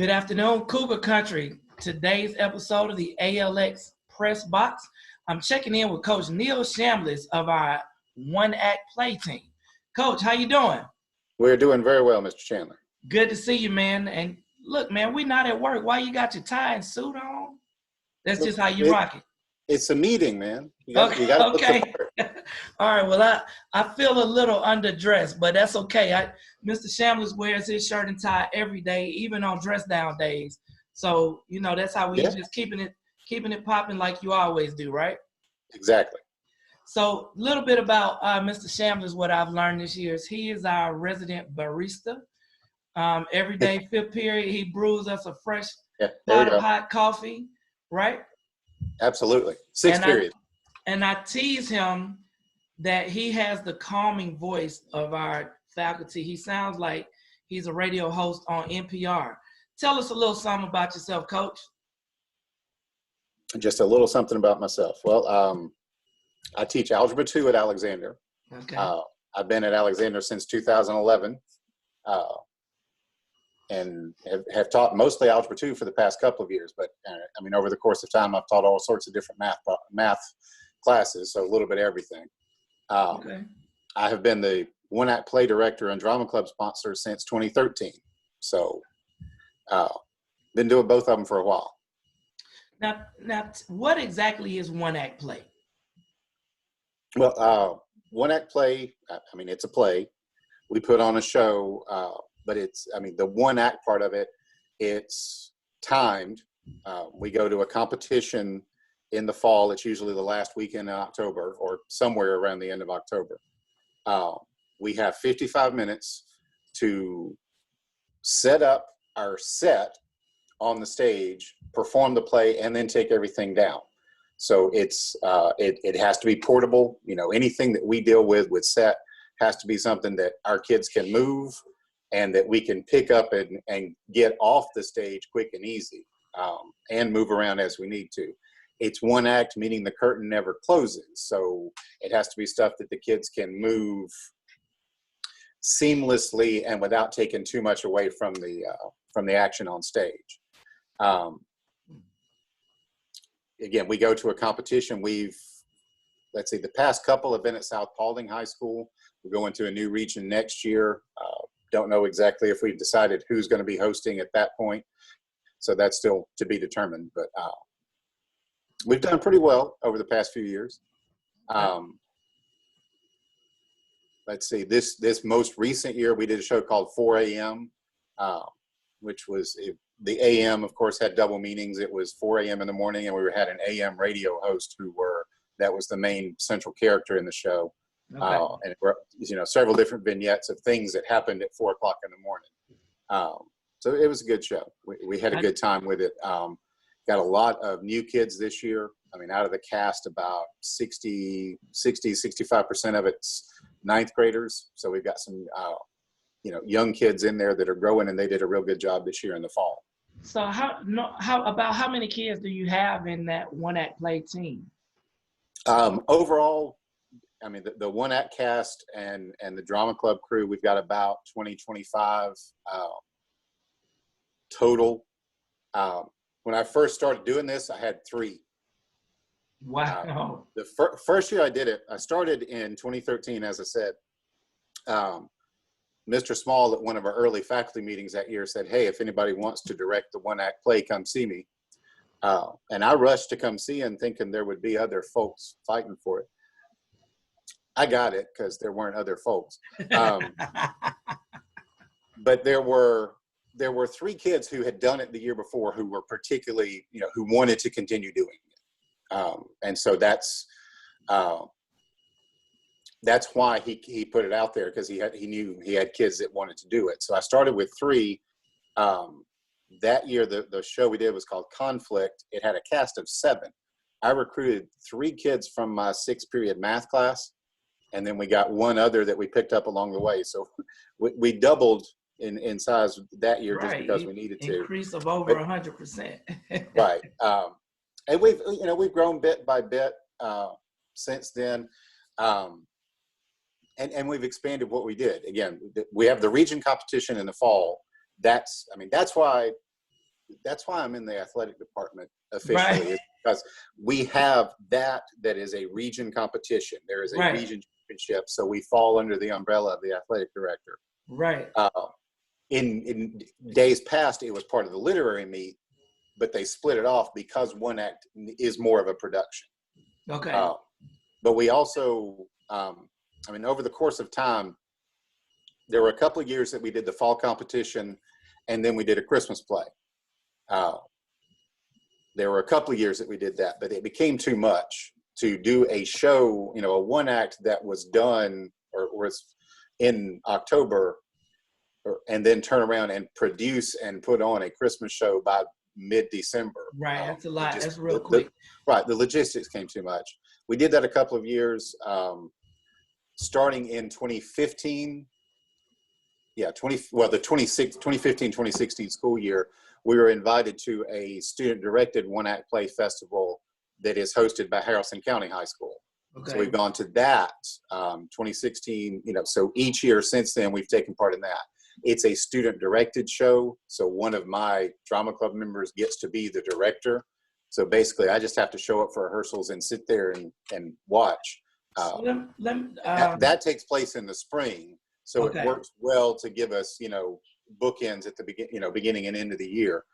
Good afternoon, Cougar Country. Today's episode of the ALX Press Box. I'm checking in with Coach Neal Chambliss of our one-act play team. Coach, how you doing? We're doing very well, Mr. Chandler. Good to see you, man. And look, man, we're not at work. Why you got your tie and suit on? That's just how you rock it. It's a meeting, man. You got okay. All right. Well, I feel a little underdressed, but that's okay. Mr. Chambliss wears his shirt and tie every day, even on dress down days. So, that's how we just keeping it popping like you always do, right? Exactly. So a little bit about Mr. Chambliss, what I've learned this year is he is our resident barista. Every day, fifth period, he brews us a fresh pot of hot coffee, right? Absolutely. Sixth period. And I tease him that he has the calming voice of our faculty. He sounds like he's a radio host on NPR. Tell us a little something about yourself, Coach. Just a little something about myself. Well, I teach Algebra 2 at Alexander. Okay. I've been at Alexander since 2011 and have taught mostly Algebra 2 for the past couple of years. But, over the course of time, I've taught all sorts of different math classes, so a little bit of everything. Okay. I have been the one-act play director and drama club sponsor since 2013. So been doing both of them for a while. Now, what exactly is one-act play? Well, one-act play, it's a play. We put on a show, but the one-act part of it, it's timed. We go to a competition in the fall. It's usually the last weekend in October or somewhere around the end of October. We have 55 minutes to set up our set on the stage, perform the play, and then take everything down. So it has to be portable. Anything that we deal with set has to be something that our kids can move and that we can pick up and get off the stage quick and easy and move around as we need to. It's one act, meaning the curtain never closes. So it has to be stuff that the kids can move seamlessly and without taking too much away from the action on stage. Again, we go to a competition. The past couple have been at South Paulding High School. We're going to a new region next year. Don't know exactly if we've decided who's going to be hosting at that point. So that's still to be determined. But we've done pretty well over the past few years. Let's see, this most recent year, we did a show called 4 a.m., which was the AM, of course, had double meanings. It was 4 a.m. in the morning, and we had an AM radio host that was the main central character in the show. Okay. And several different vignettes of things that happened at 4 o'clock in the morning. So it was a good show. We had a good time with it. Got a lot of new kids this year. Out of the cast, about 65% of it's ninth graders. So we've got some, young kids in there that are growing, and they did a real good job this year in the fall. So how many kids do you have in that one-act play team? Overall, the one-act cast and the drama club crew, we've got about 25 total. When I first started doing this, I had 3. Wow. The first year I did it, I started in 2013, as I said. Mr. Small at one of our early faculty meetings that year said, "Hey, if anybody wants to direct the one-act play, come see me." And I rushed to come see him thinking there would be other folks fighting for it. I got it because there weren't other folks. But there were 3 kids who had done it the year before who were particularly, who wanted to continue doing it. And so that's why he put it out there, because he knew he had kids that wanted to do it. So I started with 3. That year, the show we did was called Conflict. It had a cast of 7. I recruited 3 kids from my 6th period math class, and then we got 1 other that we picked up along the way. So we doubled in size that year, just because we needed to. Increase of over 100%. Right. And we've grown bit by bit since then. And we've expanded what we did. Again, we have the region competition in the fall. That's why that's why I'm in the athletic department Right. officially, is because we have that is a region competition. There is a Right. region championship, so we fall under the umbrella of the athletic director. Right. In days past, it was part of the literary meet, but they split it off because one act is more of a production. Okay. But we also, over the course of time, there were a couple of years that we did the fall competition, and then we did a Christmas play. There were a couple of years that we did that, but it became too much to do a show, a one act that was done or was in October, and then turn around and produce and put on a Christmas show by mid-December. Right, that's a lot. That's real quick. The logistics came too much. We did that a couple of years, starting in 2015. Yeah, the 2015-2016 school year, we were invited to a student-directed one-act play festival that is hosted by Harrison County High School. Okay. So we've gone to that, 2016, so each year since then, we've taken part in that. It's a student-directed show, so one of my drama club members gets to be the director. So basically, I just have to show up for rehearsals and sit there and watch. That takes place in the spring, so okay. It works well to give us, bookends at the beginning and end of the year.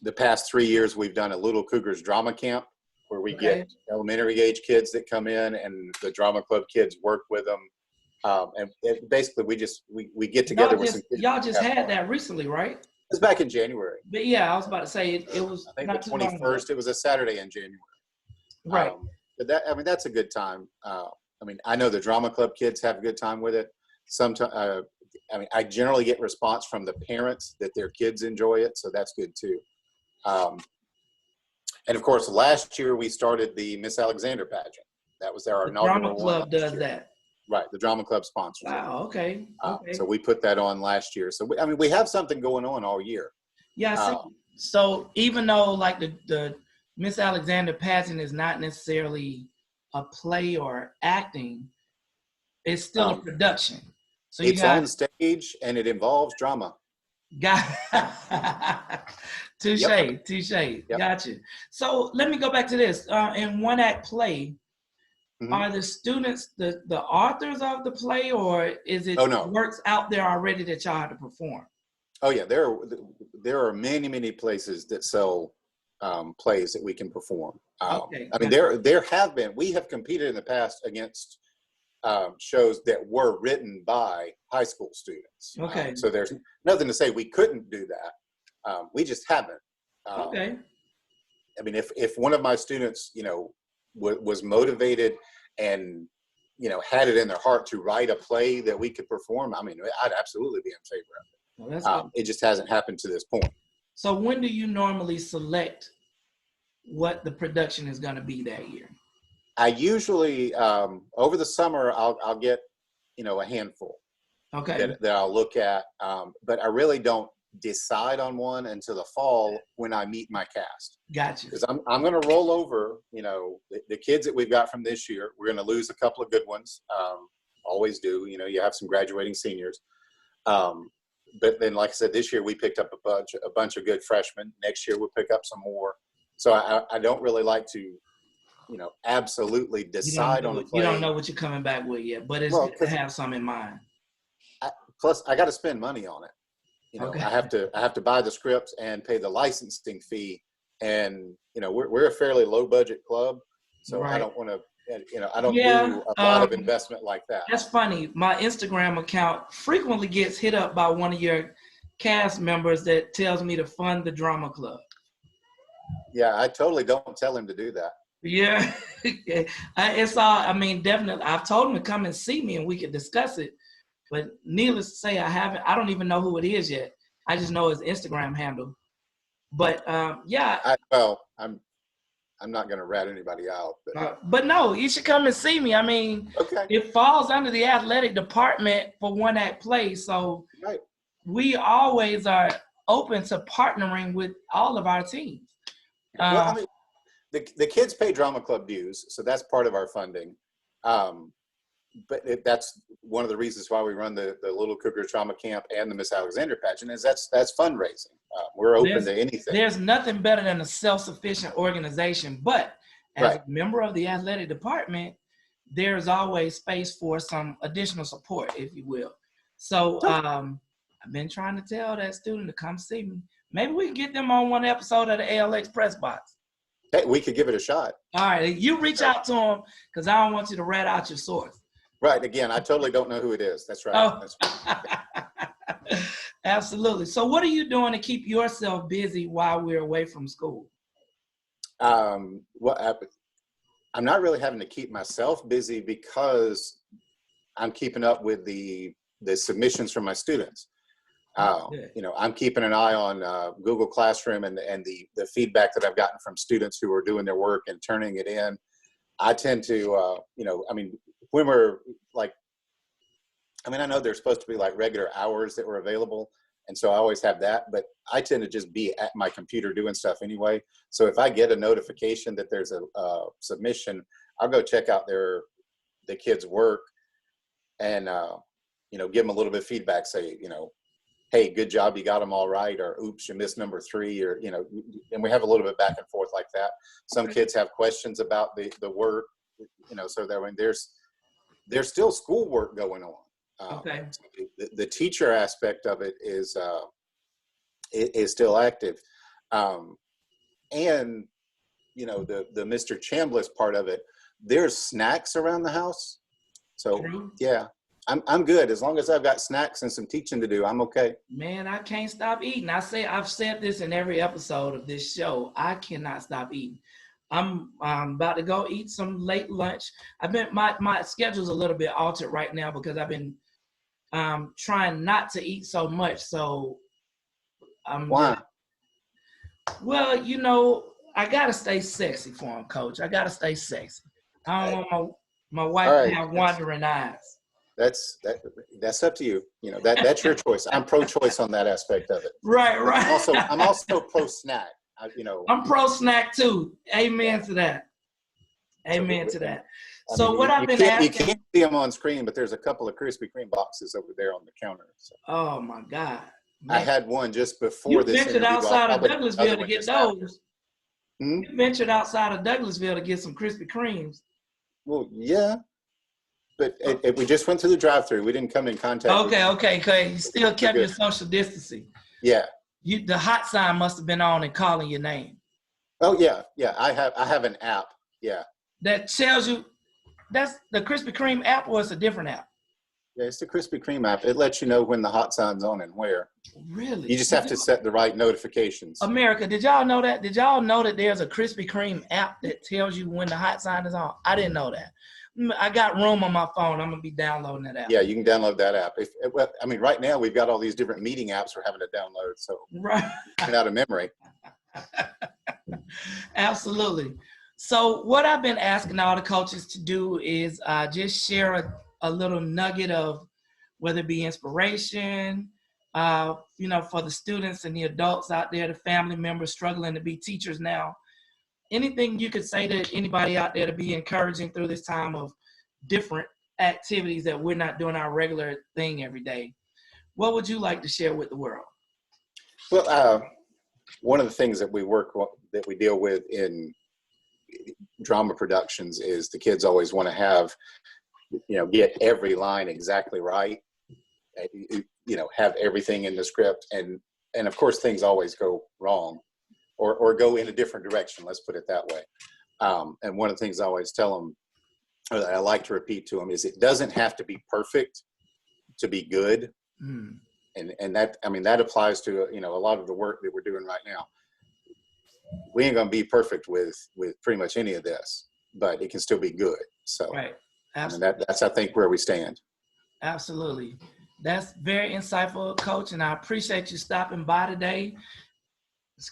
The past 3 years, we've done a little Cougars drama camp where we get elementary age kids that come in, and the drama club kids work with them. And basically, we get together with some kids. Y'all just had that recently, right? It was back in January. But yeah, I was about to say it was. I think the 21st. It was a Saturday in January. Right. But that's a good time. I know the drama club kids have a good time with it. Sometimes, I generally get response from the parents that their kids enjoy it, so that's good too. And of course, last year we started the Miss Alexander pageant. That was our inaugural drama club does that. Right, the drama club sponsors. Wow. Okay. So we put that on last year. So we have something going on all year. Yeah. So even though like the Miss Alexander pageant is not necessarily a play or acting, it's still a production. So it's on stage and it involves drama. Touche. Yep. Gotcha. So let me go back to this. In one act play, are the students the authors of the play, or is it works out there already that y'all have to perform? Oh yeah, there are many places that sell plays that we can perform. We have competed in the past against shows that were written by high school students. Okay. So there's nothing to say we couldn't do that. We just haven't. Okay. If one of my students, was motivated and, had it in their heart to write a play that we could perform, I'd absolutely be in favor of it. It just hasn't happened to this point. So when do you normally select what the production is going to be that year? I usually, over the summer, I'll get, a handful that I'll look at. But I really don't decide on one until the fall when I meet my cast. Gotcha. Because I'm going to roll over, the kids that we've got from this year. We're going to lose a couple of good ones. Always do. You have some graduating seniors. But then, like I said, this year we picked up a bunch of good freshmen. Next year we'll pick up some more. So I don't really like to, absolutely decide on the play. You don't know what you're coming back with yet, but it's good to have some in mind. Plus, I got to spend money on it. I have to buy the scripts and pay the licensing fee, and we're a fairly low budget club, so I don't want to. I don't do a lot of investment like that. That's funny. My Instagram account frequently gets hit up by one of your cast members that tells me to fund the drama club. Yeah, I totally don't tell him to do that. Yeah, it's all. Definitely. I've told him to come and see me, and we could discuss it. But needless to say, I don't even know who it is yet. I just know his Instagram handle. But I'm not going to rat anybody out. But no, you should come and see me. It falls under the athletic department for one act play. So we always are open to partnering with all of our teams. The kids pay drama club dues, so that's part of our funding. that's one of the reasons why we run the Little Cougar Trauma Camp and the Miss Alexander pageant, is that's fundraising. We're open to anything. There's nothing better than a self-sufficient organization, but as Right. a member of the athletic department, there's always space for some additional support, if you will. So I've been trying to tell that student to come see me. Maybe we can get them on one episode of the ALX Press Box. Hey, we could give it a shot. All right, you reach out to them, because I don't want you to rat out your source. Right. Again, I totally don't know who it is. That's right. Oh. That's right. Absolutely. So what are you doing to keep yourself busy while we're away from school? Well, I'm not really having to keep myself busy, because I'm keeping up with the submissions from my students. You know, I'm keeping an eye on Google Classroom and the feedback that I've gotten from students who are doing their work and turning it in. I tend to, you know, I mean, when we're like, I mean, I know there's supposed to be like regular hours that were available, and so I always have that, but I tend to just be at my computer doing stuff anyway. So if I get a notification that there's a submission, I'll go check out the kids' work and, you know, give them a little bit of feedback, say, you know, hey, good job, you got them all right, or oops, you missed number 3, or, you know, and we have a little bit back and forth like that. Some kids have questions about the work, you know, so that when there's still schoolwork going on. Okay. The teacher aspect of it is still active. And, you know, the Mr. Chambliss part of it, there's snacks around the house. So, yeah. I'm good. As long as I've got snacks and some teaching to do, I'm okay. Man, I can't stop eating. I've said this in every episode of this show. I cannot stop eating. I'm about to go eat some late lunch. My schedule's a little bit altered right now because I've been trying not to eat so much. So Why? Well, you know, I gotta stay sexy for him, Coach. I gotta stay sexy. I don't want my wife to have wandering eyes. That's up to you. You know, that's your choice. I'm pro-choice on that aspect of it. Right. I'm also pro-snack. You know, I'm pro-snack too. Amen to that. Amen to that. So what I've been asking, you can't see them on screen, but there's a couple of Krispy Kreme boxes over there on the counter. So. Oh my God! Man. I had one just before this. You ventured outside of Douglasville to get those. You ventured outside of Douglasville to get some Krispy Kremes. Well, yeah. But we just went through the drive-through. We didn't come in contact. Okay. You still kept your social distancing. Yeah. The hot sign must have been on and calling your name. Oh yeah. I have an app. Yeah. That tells you that's the Krispy Kreme app, or it's a different app. Yeah, it's the Krispy Kreme app. It lets you know when the hot sign's on and where. Really? You just have to set the right notifications. America, did y'all know that? Did y'all know that there's a Krispy Kreme app that tells you when the hot sign is on? I didn't know that. I got room on my phone. I'm gonna be downloading that app. Yeah, you can download that app. Well, I mean, right now we've got all these different meeting apps we're having to download, so right out of memory. Absolutely. So what I've been asking all the coaches to do is just share a little nugget of whether it be inspiration, you know, for the students and the adults out there, the family members struggling to be teachers now. Anything you could say to anybody out there to be encouraging through this time of different activities that we're not doing our regular thing every day. What would you like to share with the world? Well, one of the things that we deal with in drama productions is the kids always want to have, you know, get every line exactly right, you know, have everything in the script, and of course things always go wrong. Or go in a different direction, let's put it that way. And one of the things I always tell them, or that I like to repeat to them, is it doesn't have to be perfect to be good. And that, I mean, that applies to, you know, a lot of the work that we're doing right now. We ain't gonna be perfect with pretty much any of this, but it can still be good. So right. Absolutely. And that's, I think, where we stand. Absolutely. That's very insightful, Coach, and I appreciate you stopping by today.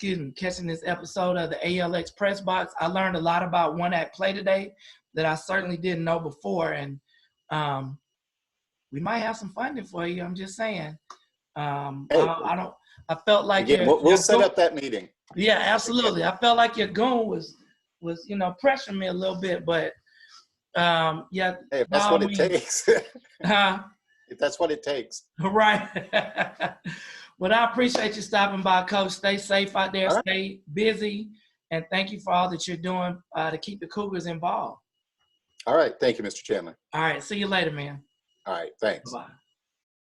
Catching this episode of the ALX Press Box. I learned a lot about one act play today that I certainly didn't know before, and we might have some funding for you. I'm just saying. I felt like we'll set up that meeting. Yeah, absolutely. I felt like your goon was you know pressuring me a little bit, but Yeah, Hey, if by that's all what it means. takes, if that's what it takes. Right. Well, I appreciate you stopping by, Coach. Stay safe out there. All right. Stay busy. And thank you for all that you're doing to keep the Cougars involved. All right. Thank you, Mr. Chandler. All right. See you later, man. All right. Thanks. Bye-bye.